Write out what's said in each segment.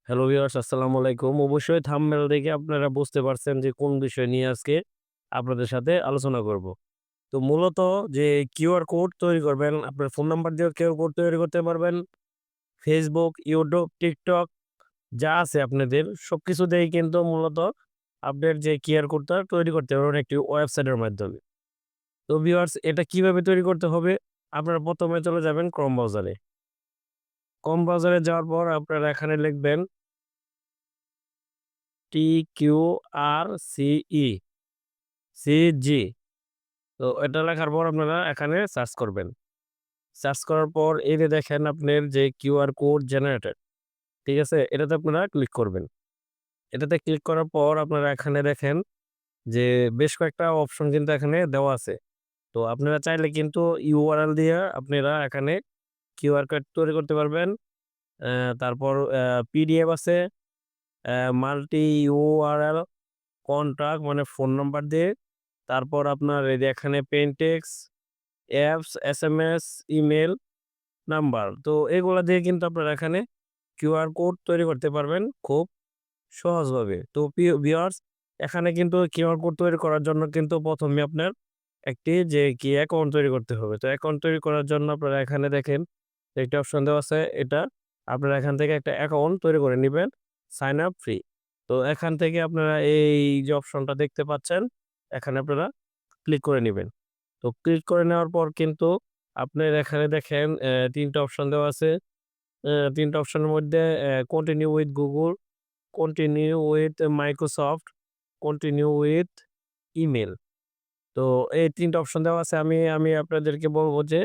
Hello viewers, আসসালামু আলাইকুম। অবশ্যই থাম্বনেল দেখে আপনারা বুঝতে পারছেন যে কোন বিষয় নিয়ে আজকে আপনাদের সাথে আলোচনা করব। তো মূলত যে কিউআর কোড তৈরি করবেন, আপনার ফোন নাম্বার দিয়েও কিউআর কোড তৈরি করতে পারবেন। Facebook, YouTube, TikTok যা আছে আপনাদের সবকিছু দিয়েই কিন্তু মূলত আপনার যে কিউআর কোডটা তৈরি করতে পারবেন একটি ওয়েবসাইটের মাধ্যমে। তো ভিউয়ার্স, এটা কিভাবে তৈরি করতে হবে? আপনারা ১ম এ চলে যাবেন Chrome ব্রাউজারে। Chrome ব্রাউজারে যাওয়ার পর আপনারা এখানে লিখবেন TQRCE CG। তো এটা লেখার পর আপনারা এখানে সার্চ করবেন। সার্চ করার পর এই যে দেখেন আপনার যে কিউআর কোড জেনারেটর, ঠিক আছে? এটাতে আপনারা ক্লিক করবেন। এটাতে ক্লিক করার পর আপনারা এখানে দেখেন যে বেশ কয়েকটা অপশন কিন্তু এখানে দেওয়া আছে। তো আপনারা চাইলে কিন্তু ইউআরএল দিয়ে আপনারা এখানে কিউআর কোড তৈরি করতে পারবেন। তারপর পিডিএফ আছে, মাল্টি ইউআরএল, কন্টাক্ট মানে ফোন নাম্বার দিয়ে, তারপর আপনার এই যে এখানে pain text, apps, SMS, email, number. তো এগুলা দিয়ে কিন্তু আপনারা এখানে কিউআর কোড তৈরি করতে পারবেন খুব সহজভাবে। তো প্রিয় ভিউয়ার্স, এখানে কিন্তু কিউআর কোড তৈরি করার জন্য কিন্তু ১ম এ আপনার একটি যে কি অ্যাকাউন্ট তৈরি করতে হবে। তো অ্যাকাউন্ট তৈরি করার জন্য আপনারা এখানে দেখেন একটি অপশন দেওয়া আছে, এটা আপনারা এখান থেকে একটা অ্যাকাউন্ট তৈরি করে নিবেন, সাইন আপ ফ্রি। তো এখান থেকে আপনারা এই যে অপশনটা দেখতে পাচ্ছেন, এখানে আপনারা ক্লিক করে নিবেন। তো ক্লিক করে নেওয়ার পর কিন্তু আপনার এখানে দেখেন ৩ টা অপশন দেওয়া আছে। ৩ টা অপশনের মধ্যে continue with Google, continue with Microsoft, continue with email. তো এই ৩ টা অপশন দেওয়া আছে। আমি আমি আপনাদেরকে বলব যে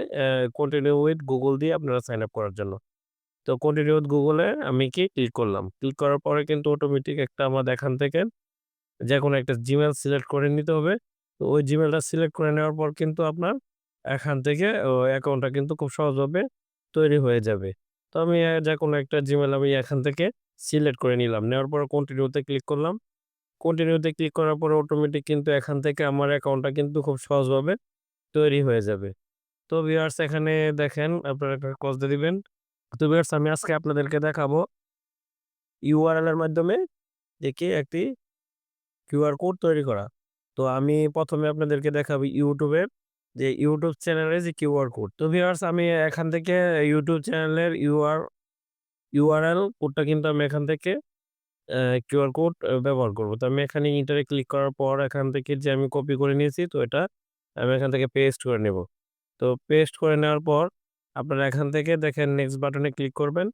কন্টিনিউ উইথ গুগল দিয়ে আপনারা সাইন আপ করার জন্য। তো কন্টিনিউ উইথ গুগলে আমি ক্লিক করলাম। ক্লিক করার পরে কিন্তু অটোমেটিক একটা আমাদের এখান থেকে যেকোনো একটা Gmail সিলেক্ট করে নিতে হবে। তো ওই Gmailটা সিলেক্ট করে নেওয়ার পর কিন্তু আপনার এখান থেকে অ্যাকাউন্টটা কিন্তু খুব সহজভাবে তৈরি হয়ে যাবে। তো আমি যেকোনো একটা Gmail আমি এখান থেকে সিলেক্ট করে নিলাম। নেওয়ার পর কন্টিনিউ তে ক্লিক করলাম। কন্টিনিউ তে ক্লিক করার পরে অটোমেটিক কিন্তু এখান থেকে আমার অ্যাকাউন্টটা কিন্তু খুব সহজভাবে তৈরি হয়ে যাবে। তো ভিউয়ার্স, এখানে দেখেন আপনারা একটা কজ দিয়ে দিবেন। তো ভিউয়ার্স, আমি আজকে আপনাদেরকে দেখাবো ইউআরএল এর মাধ্যমে একটি কিউআর কোড তৈরি করা। তো আমি ১ম এ আপনাদেরকে দেখাবো যে YouTube চ্যানেলের যে কিউআর কোড। তো ভিউয়ার্স, আমি এখান থেকে YouTube চ্যানেলের ইউআরএল কোডটা কিন্তু আমি এখান থেকে অ্যা কিউআর কোড ব্যবহার করব। তো আমি এখানে ইন্টারে ক্লিক করার পর এখান থেকে যে আমি কপি করে নিয়েছি, তো এটা আমি এখান থেকে পেস্ট করে নেব। তো পেস্ট করে নেওয়ার পর আপনারা এখান থেকে দেখেন নেক্সট বাটনে ক্লিক করবেন।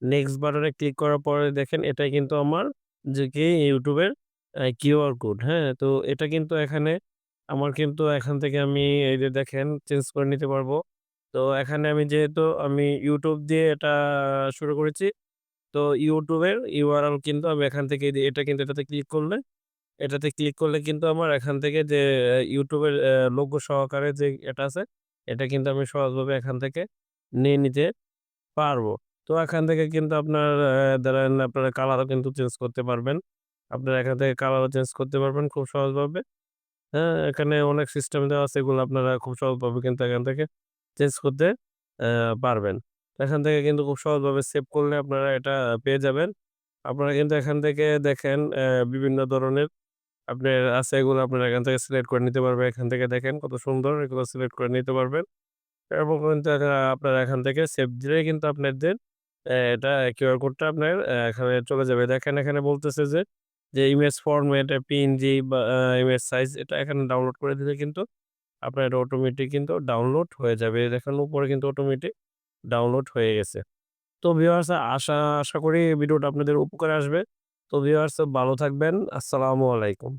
নেক্সট বাটনে ক্লিক করার পরে দেখেন এটাই কিন্তু আমার যে কি YouTube এর কিউআর কোড, হ্যাঁ? তো এটা কিন্তু এখানে আমার কিন্তু এখান থেকে আমি এই যে দেখেন চেঞ্জ করে নিতে পারবো। তো এখানে আমি যেহেতু আমি YouTube দিয়ে এটা শুরু করেছি, তো YouTube এর URL কিন্তু আমি এখান থেকে এটা কিন্তু এটাতে ক্লিক করলে কিন্তু আমার এখান থেকে যে YouTube এর লোগো সহকারে যে এটা আছে, এটা কিন্তু আমি সহজভাবে এখান থেকে নিয়ে নিতে পারবো। তো এখান থেকে কিন্তু আপনার ধরেন আপনারা কালারও কিন্তু চেঞ্জ করতে পারবেন। আপনারা এখান থেকে কালারও চেঞ্জ করতে পারবেন খুব সহজভাবে। হ্যাঁ? এখানে অনেক সিস্টেম দেওয়া আছে, এগুলো আপনারা খুব সহজভাবে কিন্তু এখান থেকে চেঞ্জ করতে পারবেন। এখান থেকে কিন্তু খুব সহজভাবে সেভ করলে আপনারা এটা পেয়ে যাবেন। আপনারা কিন্তু এখান থেকে দেখেন বিভিন্ন ধরনের আপনার আছে, এগুলো আপনারা এখান থেকে সিলেক্ট করে নিতে পারবেন। এখান থেকে দেখেন কত সুন্দর, এগুলো সিলেক্ট করে নিতে পারবেন। এবং কিন্তু আপনারা এখান থেকে সেভ দিলেই কিন্তু আপনাদের এটা কিউআর কোডটা আপনার এখানে চলে যাবে। দেখেন এখানে বলতেছে যে ইমেজ ফরমেট, পিএনজি বা ইমেজ সাইজ, এটা এখানে ডাউনলোড করে দিলে কিন্তু আপনার এটা অটোমেটিক কিন্তু ডাউনলোড হয়ে যাবে। দেখেন উপরে কিন্তু অটোমেটিক ডাউনলোড হয়ে গেছে। তো ভিউয়ার্স, আশা করি ভিডিওটা আপনাদের উপকারে আসবে। তো ভিউয়ার্স, ভালো থাকবেন। আসসালামু আলাইকুম।